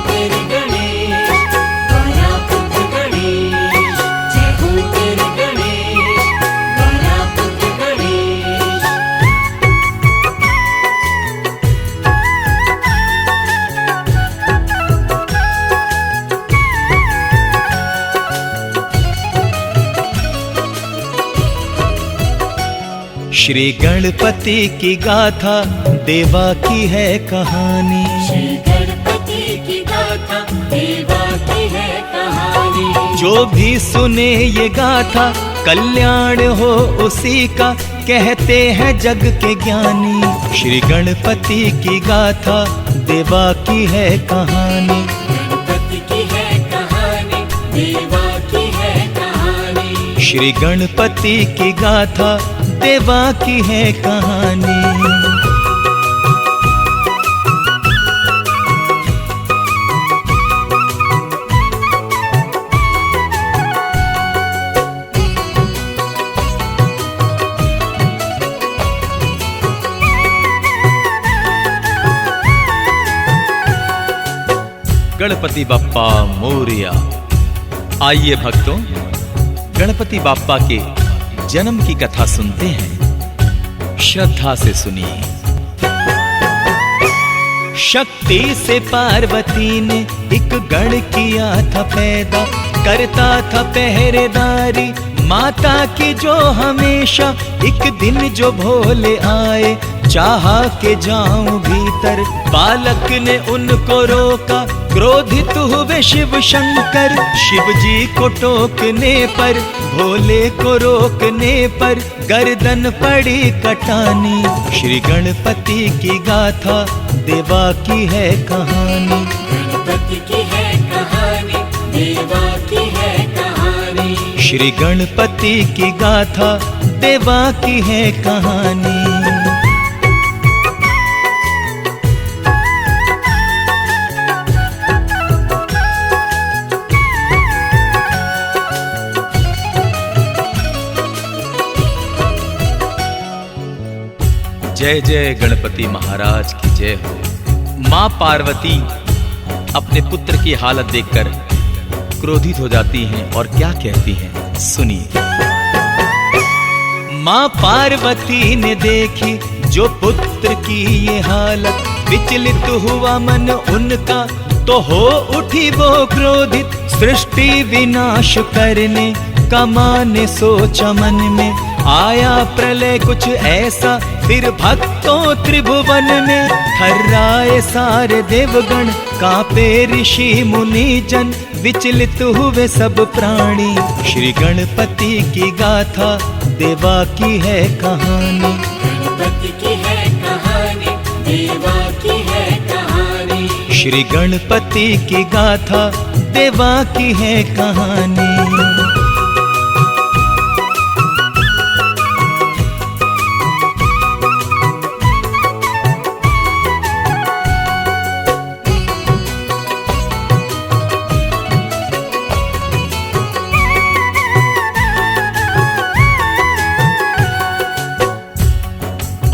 तेरे गणेश, गौरापुत्र गणेश। जय हो तेरे गणेश, गौरापुत्र गणेश। श्री गणपति की गाथा देवा की है कहानी। श्री गणपति की गाथा देवा की है कहानी। जो भी सुने ये गाथा कल्याण हो उसी का, कहते हैं जग के ज्ञानी। श्री गणपति की गाथा देवा की है कहानी। गणपति की है कहानी, देवा की है कहानी। श्री गणपति की गाथा देवा की है कहानी। गणपति बप्पा मोरिया। आइए भक्तों, गणपति बाप्पा के जन्म की कथा सुनते हैं, श्रद्धा से सुनिए। शक्ति से पार्वती ने एक गण किया था पैदा, करता था पहरेदारी माता की जो हमेशा। एक दिन जो भोले आए चाहा के जाऊं भीतर, बालक ने उनको रोका, क्रोधित हुए शिव शंकर। शिव जी को टोकने पर, भोले को रोकने पर, गर्दन पड़ी कटानी। श्री गणपति की गाथा देवा की है कहानी। गणपति की है कहानी, देवा की है कहानी। श्री गणपति की गाथा देवा की है कहानी। जय जय गणपति महाराज की जय हो। मां पार्वती अपने पुत्र की हालत देखकर क्रोधित हो जाती हैं और क्या कहती हैं, सुनिए। मां पार्वती ने देखी जो पुत्र की ये हालत, विचलित हुआ मन उनका, तो हो उठी वो क्रोधित। सृष्टि विनाश करने का माने सोचा मन में, आया प्रलय कुछ ऐसा फिर भक्तों त्रिभुवन में। थर्राए सारे देवगण, कांपे ऋषि मुनि जन, विचलित हुए सब प्राणी। श्री गणपति की गाथा देवा की है कहानी। गणपति की है कहानी, देवा की है कहानी। श्री गणपति की गाथा देवा की है कहानी।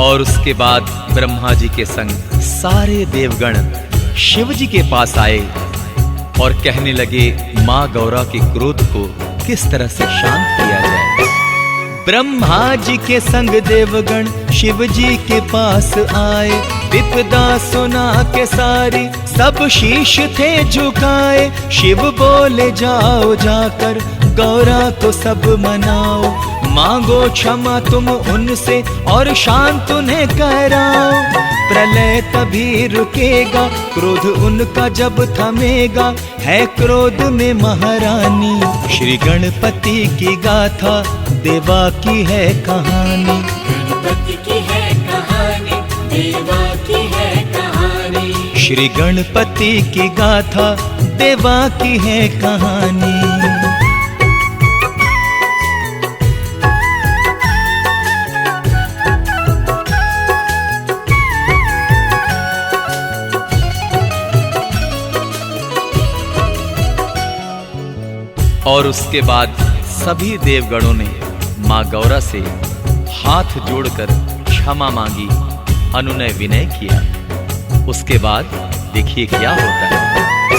और उसके बाद ब्रह्मा जी के संग सारे देवगण शिव जी के पास आए और कहने लगे, मां गौरा के क्रोध को किस तरह से शांत किया जाए। ब्रह्मा जी के संग देवगण शिव जी के पास आए, विपदा सुना के सारी सब शीश थे झुकाए। शिव बोले, जाओ जाकर गौरा को सब मनाओ, मांगो क्षमा तुम उनसे और शांत उन्हें कराओ। प्रलय तभी रुकेगा, क्रोध उनका जब थमेगा, है क्रोध में महारानी। श्री गणपति की गाथा देवा की है कहानी। गणपति की है कहानी, देवा की है कहानी। श्री गणपति की गाथा देवा की है कहानी। और उसके बाद सभी देवगणों ने मां गौरा से हाथ जोड़कर क्षमा मांगी, अनुनय विनय किया। उसके बाद देखिए क्या होता है।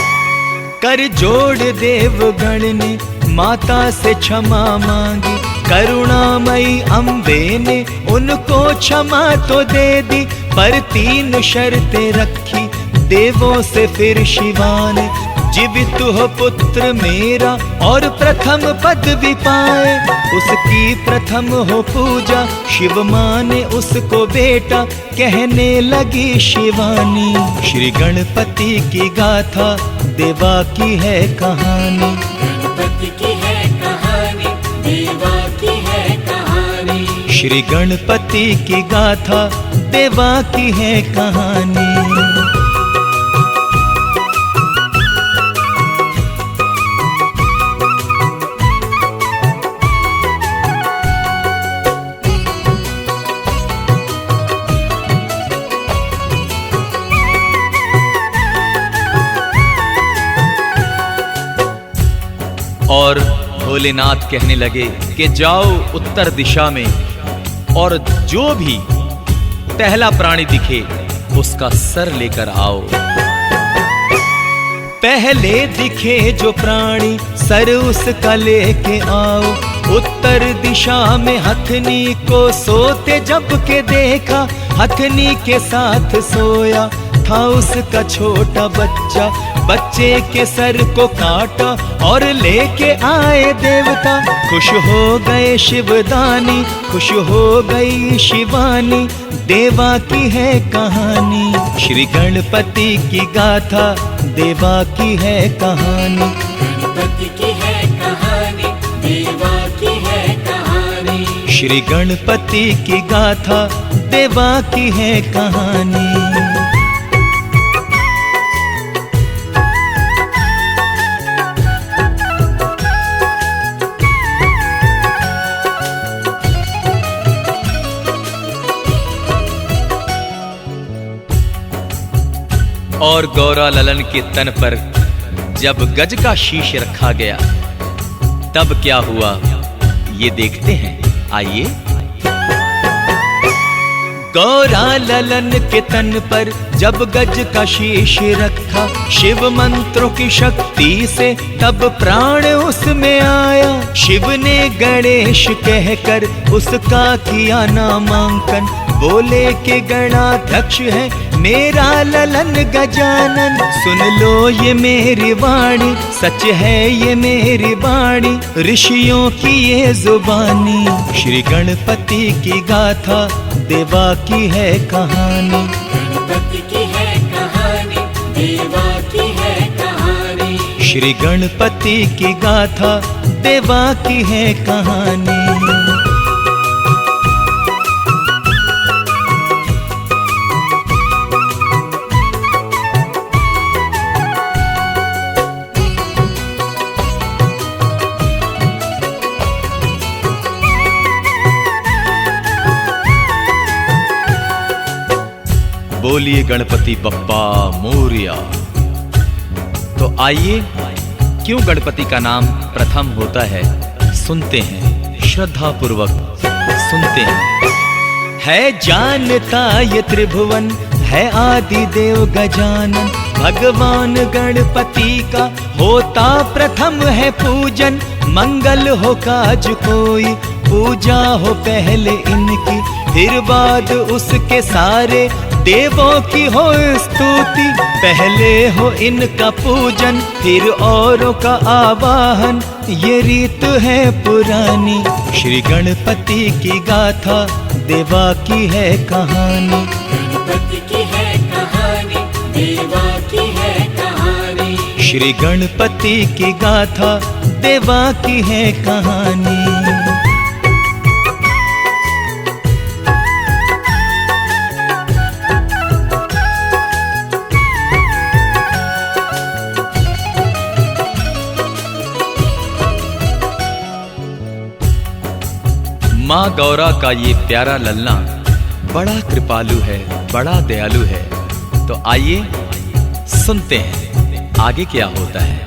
कर जोड़ देवगण ने माता से क्षमा मांगी, करुणामयी अम्बे ने उनको क्षमा तो दे दी, पर 3 शर्तें रखी देवों से फिर शिवा ने। जीवित हो पुत्र मेरा और प्रथम पद भी पाए, उसकी प्रथम हो पूजा। शिव माने उसको बेटा, कहने लगी शिवानी। श्री गणपति की गाथा देवा की है कहानी, गणपति की है कहानी, देवा की है कहानी। श्री गणपति की गाथा देवा की है कहानी। और भोलेनाथ कहने लगे कि जाओ उत्तर दिशा में और जो भी पहला प्राणी दिखे उसका सर लेकर आओ। पहले दिखे जो प्राणी सर उसका लेके आओ। उत्तर दिशा में हथनी को सोते जब के देखा, हथनी के साथ सोया था उसका छोटा बच्चा। बच्चे के सर को काटा और लेके आए देवता। खुश हो गए शिवदानी, खुश हो गई शिवानी, देवा की है कहानी। श्री गणपति की गाथा देवा की है कहानी, गणपति की है कहानी, देवा की है कहानी। श्री गणपति की गाथा देवा की है कहानी। और गौरा ललन के तन पर जब गज का शीश रखा गया तब क्या हुआ ये देखते हैं, आइए। गौरा ललन के तन पर जब गज का शीश रखा, शिव मंत्रों की शक्ति से तब प्राण उसमें आया। शिव ने गणेश कहकर उसका किया नामांकन, बोले के गणाध्यक्ष है मेरा ललन गजानन। सुन लो ये मेरी वाणी, सच है ये मेरी वाणी, ऋषियों की ये जुबानी। श्री गणपति की गाथा देवा की है कहानी, गणपति की है कहानी, देवा की है कहानी। श्री गणपति की गाथा देवा की है कहानी। बोलिए गणपति बप्पा मोरिया। तो आइए, क्यों गणपति का नाम प्रथम होता है सुनते हैं, श्रद्धा पूर्वक सुनते हैं। है जानता ये त्रिभुवन, है आदि देव गजानन। भगवान गणपति का होता प्रथम है पूजन। मंगल हो काज कोई, पूजा हो पहले इनकी, फिर बाद उसके सारे देवों की हो स्तुति। पहले हो इनका पूजन, फिर औरों का आवाहन, ये रीत है पुरानी। श्री गणपति की गाथा देवा की है कहानी, गणपति की है कहानी, देवा की है कहानी। श्री गणपति की गाथा देवा की है कहानी। माँ गौरा का ये प्यारा लल्ला बड़ा कृपालु है, बड़ा दयालु है। तो आइए सुनते हैं आगे क्या होता है।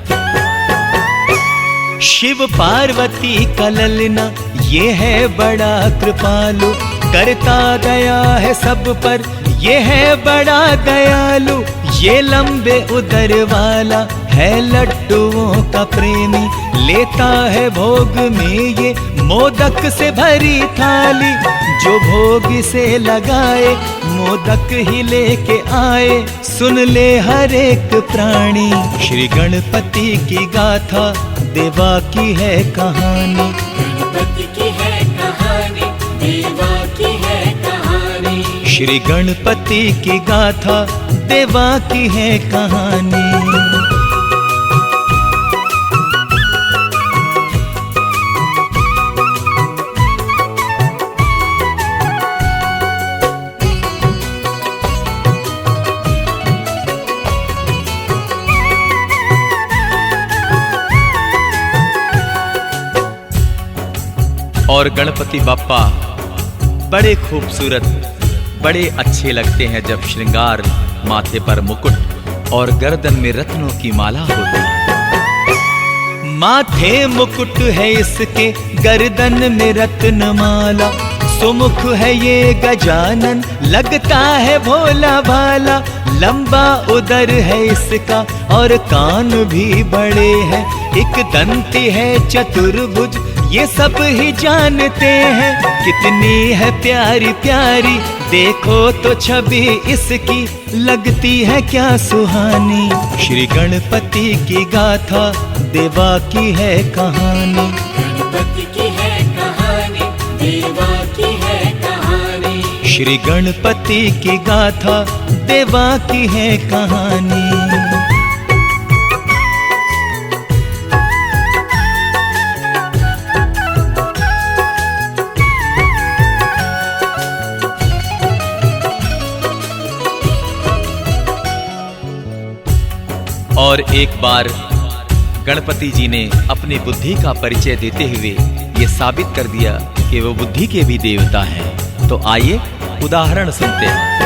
शिव पार्वती का ललना ये है बड़ा कृपालु, करता गया है सब पर ये है बड़ा दयालु, ये लंबे उदर वाला है लड्डुओं का प्रेमी, लेता है भोग में ये मोदक से भरी थाली। जो भोग से लगाए मोदक ही लेके आए, सुन ले हर एक प्राणी। श्री गणपति की गाथा देवा की है कहानी, गणपति की है कहानी, देवा की है कहानी। श्री गणपति की गाथा देवा की है कहानी। और गणपति बाप्पा बड़े खूबसूरत, बड़े अच्छे लगते हैं जब श्रृंगार, माथे पर मुकुट और गर्दन में रत्नों की माला होती है। माथे मुकुट है इसके, गर्दन में रत्न माला, सुमुख है ये गजानन, लगता है भोला भाला। लंबा उदर है इसका और कान भी बड़े हैं, एक दंती है चतुर्भुज, ये सब ही जानते हैं। कितनी है प्यारी प्यारी, देखो तो छवि इसकी, लगती है क्या सुहानी। श्री गणपति की गाथा देवा की है कहानी, गणपति की है कहानी, देवा की है कहानी। श्री गणपति की गाथा देवा की है कहानी। और एक बार गणपति जी ने अपनी बुद्धि का परिचय देते हुए ये साबित कर दिया कि वो बुद्धि के भी देवता हैं। तो आइए उदाहरण सुनते हैं।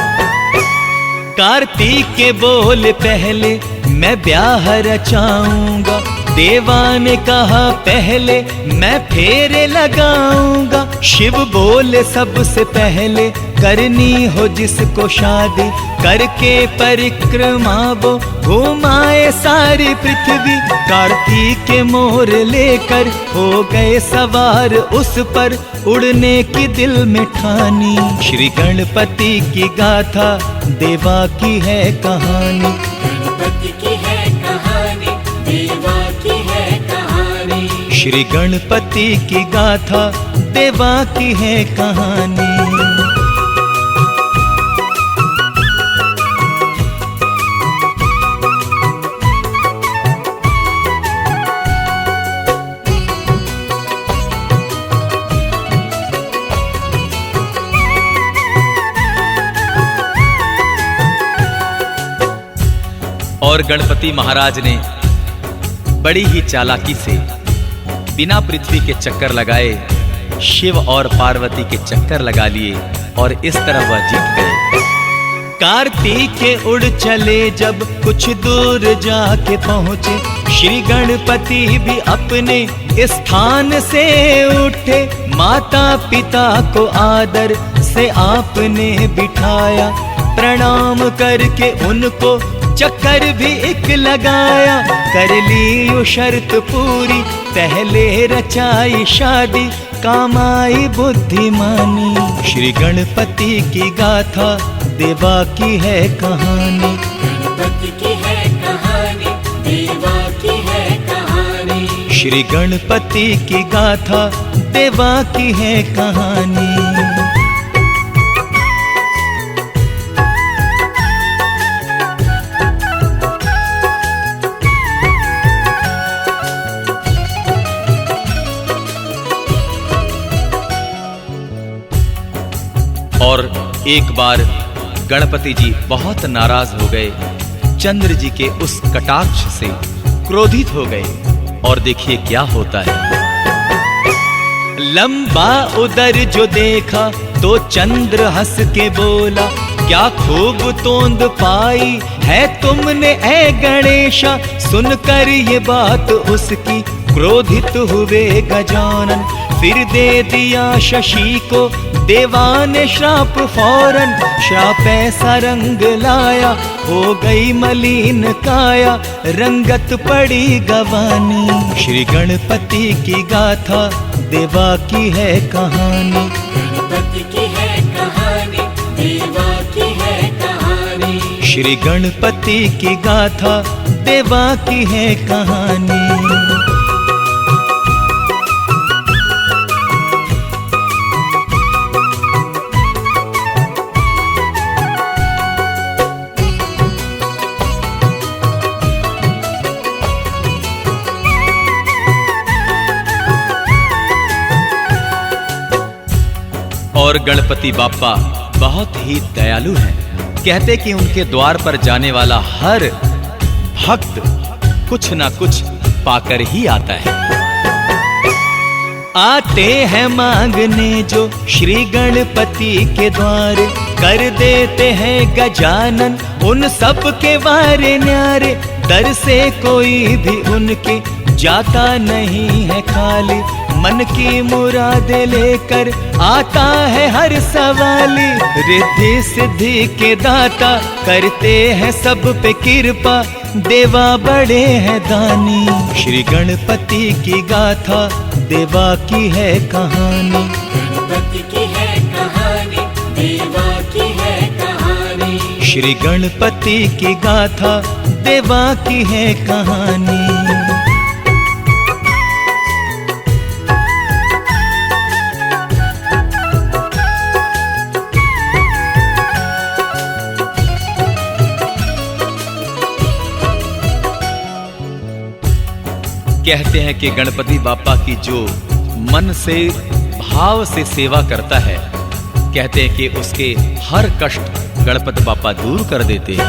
कार्तिक के बोल पहले मैं ब्याह रचाऊंगा, देवा ने कहा पहले मैं फेरे लगाऊंगा। शिव बोले सबसे पहले करनी हो जिसको शादी, करके परिक्रमा वो घुमाए सारी पृथ्वी। कार्तिक के मोर लेकर हो गए सवार उस पर, उड़ने की दिल में ठानी। श्री गणपति की गाथा देवा की है कहानी, गणपति की है कहानी, देवा की है कहानी। श्री गणपति की गाथा देवा की है कहानी। और गणपति महाराज ने बड़ी ही चालाकी से बिना पृथ्वी के चक्कर लगाए शिव और पार्वती के चक्कर लगा लिए और इस तरह वह जीत गए। कार्तिक के उड़ चले जब कुछ दूर जाके पहुंचे, श्री गणपति भी अपने स्थान से उठे। माता पिता को आदर से आपने बिठाया, प्रणाम करके उनको चक्कर भी एक लगाया। कर ली यो शर्त पूरी, पहले रचाई शादी, काम आई बुद्धिमानी। श्री गणपति की गाथा देवा की है कहानी, गणपति की है कहानी, देवा की है कहानी। श्री गणपति की गाथा देवा की है कहानी। और एक बार गणपति जी बहुत नाराज हो गए, चंद्र जी के उस कटाक्ष से क्रोधित हो गए और देखिए क्या होता है। लंबा उदर जो देखा तो चंद्र हंस के बोला, क्या खूब तोंद पाई है तुमने ऐ गणेशा। सुनकर ये बात उसकी क्रोधित हुए गजानन, फिर दे दिया शशि को देवा ने श्राप फौरन। श्राप ऐसा रंग लाया, हो गई मलिन काया, रंगत पड़ी गवानी। श्री गणपति की गाथा देवा की है कहानी। गणपति की है कहानी, देवा की है कहानी। श्री गणपति की गाथा देवा की है कहानी। और गणपति बाप्पा बहुत ही दयालु हैं। कहते कि उनके द्वार पर जाने वाला हर भक्त कुछ ना कुछ पाकर ही आता है। आते हैं मांगने जो श्री गणपति के द्वार, कर देते हैं गजानन उन सब के वारे न्यारे। दर से कोई भी उनके जाता नहीं है खाली, मन की मुराद लेकर आता है हर सवाली। रिद्धि सिद्धि के दाता करते हैं सब पे कृपा, देवा बड़े हैं दानी। श्री गणपति की गाथा देवा की है कहानी। गणपति की है कहानी, देवा की है कहानी। श्री गणपति की गाथा देवा की है कहानी। कहते हैं कि गणपति बाप्पा की जो मन से भाव से सेवा करता है, कहते हैं कि उसके हर कष्ट गणपति बाप्पा दूर कर देते हैं।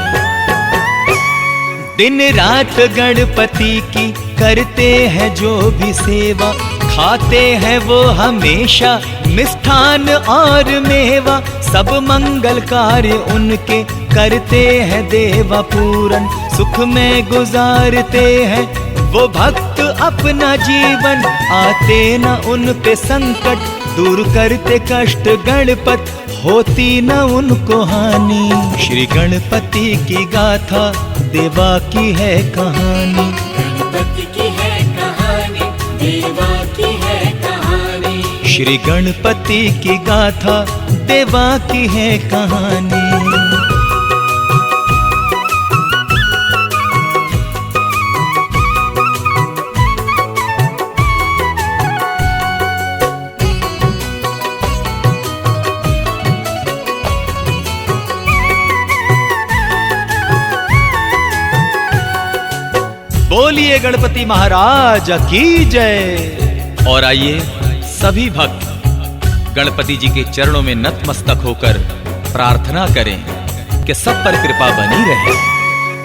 दिन रात गणपति की करते हैं जो भी सेवा, खाते हैं वो हमेशा मिष्ठान और मेवा। सब मंगल कार्य उनके करते हैं देवा पूरन, सुख में गुजारते हैं वो भक्त अपना जीवन। आते न उन पे संकट, दूर करते कष्ट गणपत, होती न उनको हानि। श्री गणपति की गाथा देवा की है कहानी। गणपति की है कहानी, देवा की है कहानी। श्री गणपति की गाथा देवा की है कहानी। बोलिए गणपति महाराज की जय। और आइए सभी भक्त गणपति जी के चरणों में नतमस्तक होकर प्रार्थना करें कि सब पर कृपा बनी रहे।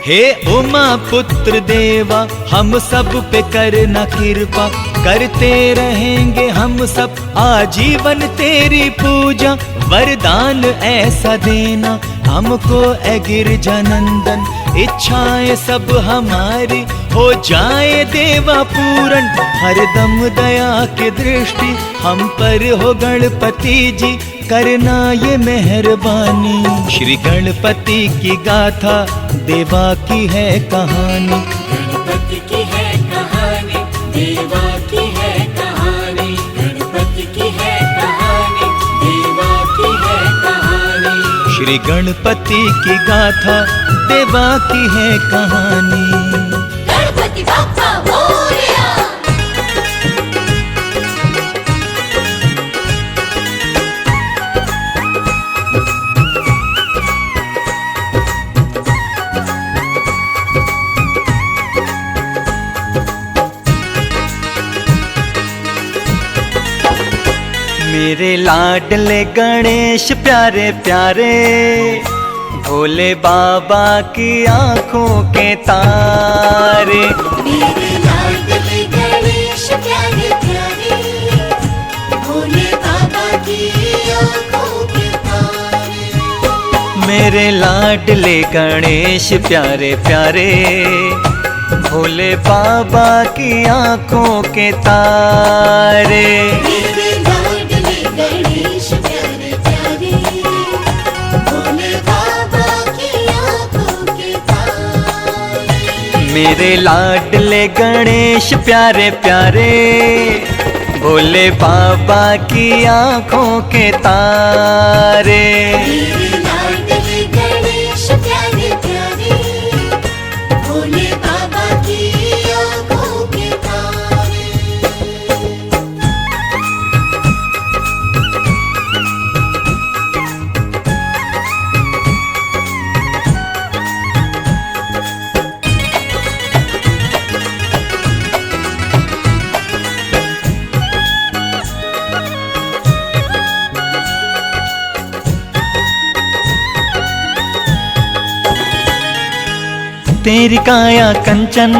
हे उमा पुत्र देवा, हम सब पे करना कृपा, करते रहेंगे हम सब आजीवन तेरी पूजा। वरदान ऐसा देना हमको ए गिरजानंदन, इच्छाएं सब हमारी हो जाए देवा पूरन। हरदम दया की दृष्टि हम पर हो गणपति जी, करना ये मेहरबानी। श्री गणपति की गाथा देवा की है कहानी। गणपति की है कहानी, देवा की है कहानी। गणपति की है कहानी, देवा की है कहानी। श्री गणपति की गाथा देवा की है कहानी। गणपति बाप्पा मोरया। मेरे लाडले गणेश प्यारे प्यारे, भोले बाबा की आंखों के तारे। मेरे लाडले गणेश प्यारे प्यारे, भोले बाबा की आंखों के तारे। मेरे लाडले गणेश प्यारे प्यारे, भोले बाबा की आंखों के तारे। मेरे लाडले गणेश प्यारे प्यारे, भोले बाबा की आंखों के तारे। मेरे लाडले गणेश प्यारे प्यारे, भोले बाबा की आंखों के तारे। तेरी काया कंचन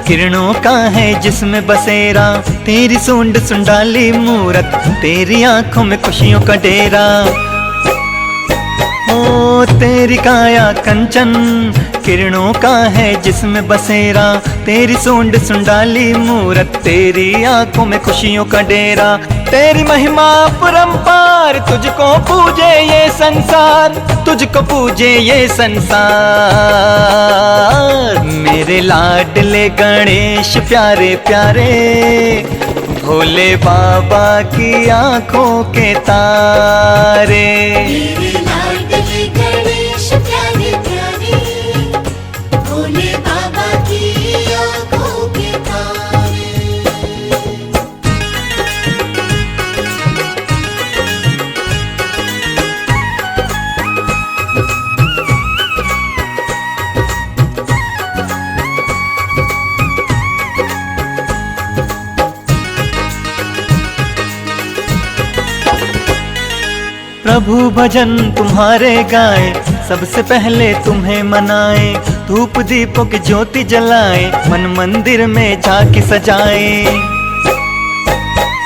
किरणों का है जिसमें बसेरा, तेरी सूंड सुंडाली मूरत, तेरी आंखों में खुशियों का डेरा। ओ तेरी काया कंचन किरणों का है जिसमें बसेरा, तेरी सूंड सुंडाली मूरत, तेरी आंखों में खुशियों का डेरा। तेरी महिमा परंपार, तुझको पूजे ये संसार, तुझको पूजे ये संसार। मेरे लाडले गणेश प्यारे प्यारे, भोले बाबा की आंखों के तारे। मेरे लाडले गणेश प्यारे प्यारे, भोले बाबा की आंखों के तारे। प्रभु भजन तुम्हारे गाए, सबसे पहले तुम्हें मनाए, धूप दीपों की ज्योति जलाए, मन मंदिर में झांकी सजाए।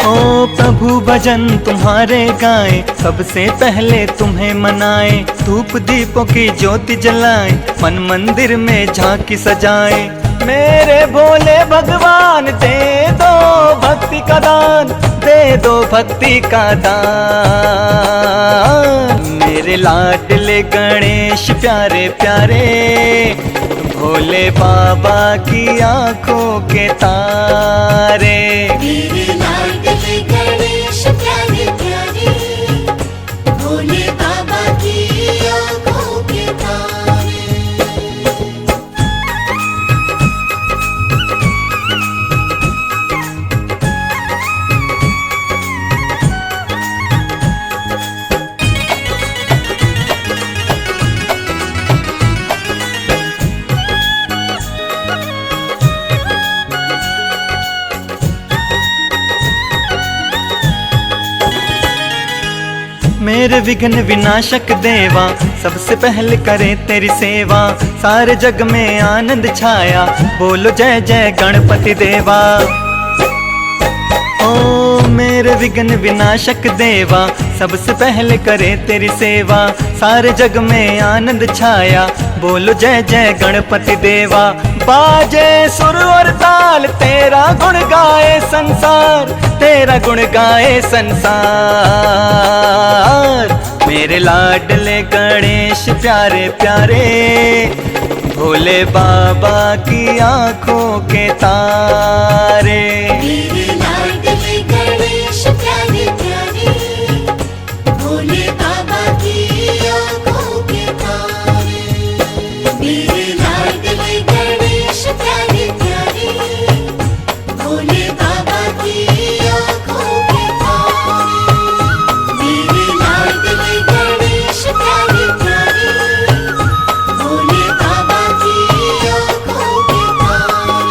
ओ प्रभु भजन तुम्हारे गाए, सबसे पहले तुम्हें मनाए, धूप दीपों की ज्योति जलाए, मन मंदिर में झांकी सजाए। मेरे भोले भगवान दे दो भक्ति का दान, दे दो भक्ति का दान। मेरे लाडले गणेश प्यारे प्यारे, भोले बाबा की आंखों के तारे। मेरे लाडले गणेश प्यारे प्यारे, भोले बाबा की आंखों के तारे। मेरे विघ्न विनाशक देवा, सबसे पहले करे तेरी सेवा, सारे जग में आनंद छाया, बोलो जय जय गणपति देवा। ओ मेरे विघ्न विनाशक देवा, सबसे पहले करे तेरी सेवा, सारे जग में आनंद छाया, बोलो जय जय गणपति देवा। बाजे सुर और ताल, तेरा गुण गाए संसार, तेरा गुण गाए संसार। मेरे लाडले गणेश प्यारे प्यारे, भोले बाबा की आंखों के तारे। मेरे लाडले गणेश प्यारे प्यारे, भोले बाबा की आंखों के तारे। मेरे लाडले गणेश प्यारे प्यारे, भोले बाबा की आंखों के तारे। मेरे लाडले गणेश प्यारे प्यारे, भोले बाबा की आंखों के तारे।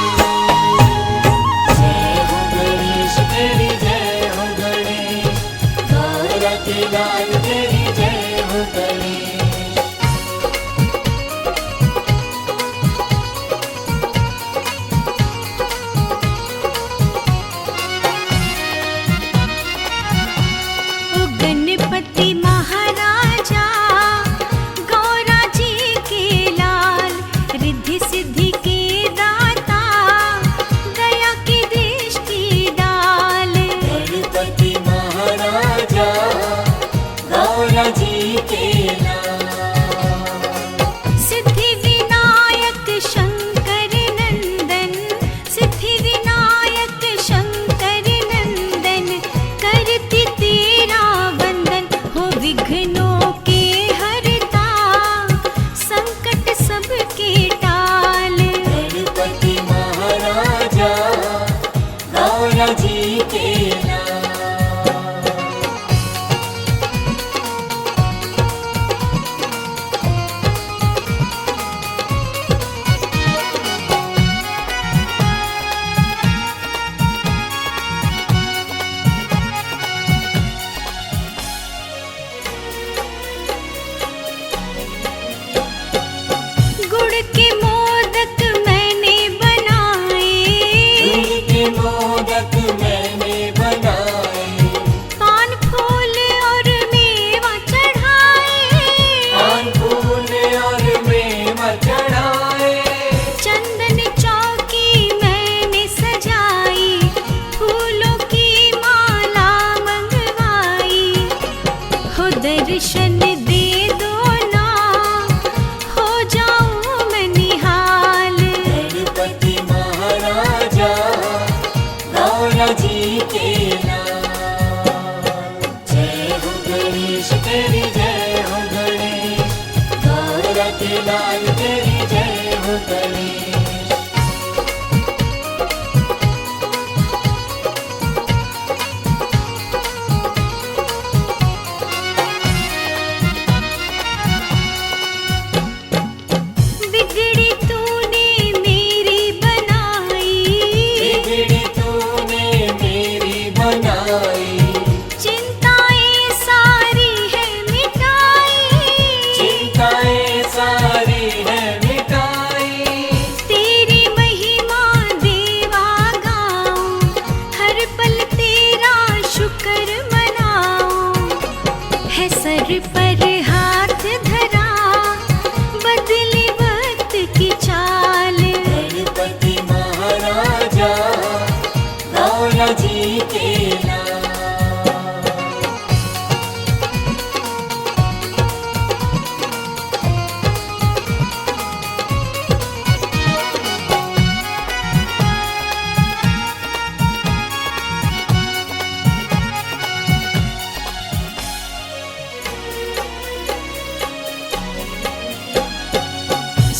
के लाल।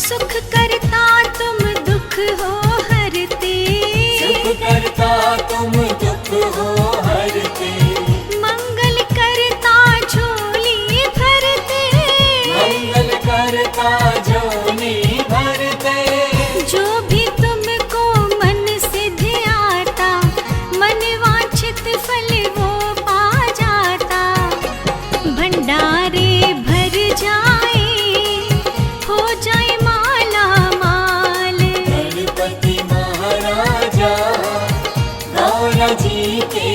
सुख करता तुम दुख हो हरते, सुख करता तुम दुख हो हरते, मंगल करता झोली भरते, मंगल करता झोली भरते। जो भी तुमको मन सिद्ध आता, मन वांछित फल वो पा जाता। भंडारे भर जाए, हो जाए माला माल। गणपति महाराजा गौरा जी के